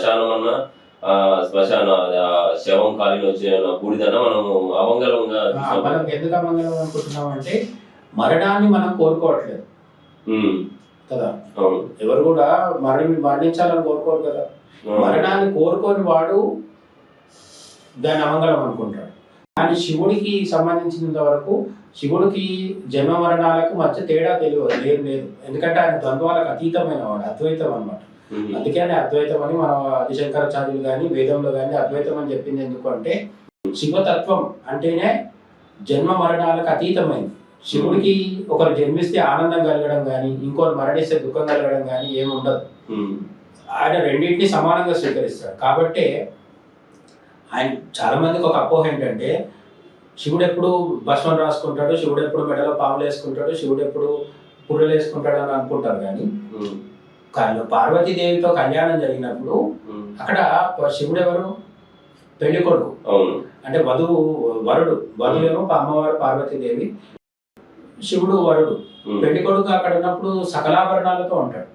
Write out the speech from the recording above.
శ్మశానం అన్నా శ్మశాన శవం కాలిని వచ్చే బూడిదన్నా మనము అమంగళంగా మనం ఎందుకు అమంగళం అనుకుంటున్నాం అంటే మరణాన్ని మనం కోరుకోవట్లేదు కదా. ఎవరు కూడా మరణించాలని కోరుకోరు కదా. మరణాన్ని కోరుకోని వాడు దాన్ని అమంగళం అనుకుంటాడు. కానీ శివుడికి సంబంధించినంత వరకు శివుడికి జన్మ మరణాలకు మధ్య తేడా తెలియదు, లేదు. ఎందుకంటే ఆయన ద్వంద్వాలకు అతీతమైన వాడు, అద్వైతం అన్నమాట. అందుకే అద్వైతం అని మన ఆదిశంకరాచార్యులు కానీ వేదంలో కానీ అద్వైతం అని చెప్పింది. ఎందుకు అంటే శివతత్వం అంటేనే జన్మ మరణాలకు అతీతమైంది. శివుడికి ఒకరు జన్మిస్తే ఆనందం కలగడం కానీ ఇంకోరు మరణిస్తే దుఃఖం కలగడం కానీ ఏమి ఉండదు. ఆయన రెండింటినీ సమానంగా స్వీకరిస్తాడు. కాబట్టి ఆయన చాలా మందికి ఒక అపోహ ఏంటంటే శివుడు ఎప్పుడు భస్మం రాసుకుంటాడు, శివుడు ఎప్పుడు మెడలో పాములు వేసుకుంటాడు, శివుడు ఎప్పుడు పుర్రెలు వేసుకుంటాడు అని అనుకుంటారు. కానీ పార్వతీదేవితో కళ్యాణం జరిగినప్పుడు అక్కడ శివుడు ఎవరు? పెళ్లి కొడుకు, అంటే వరుడు ఏమో అమ్మవారు పార్వతీదేవి, శివుడు వరుడు. పెళ్లి కొడుకు అక్కడ ఉన్నప్పుడు సకలాభరణాలతో ఉంటాడు.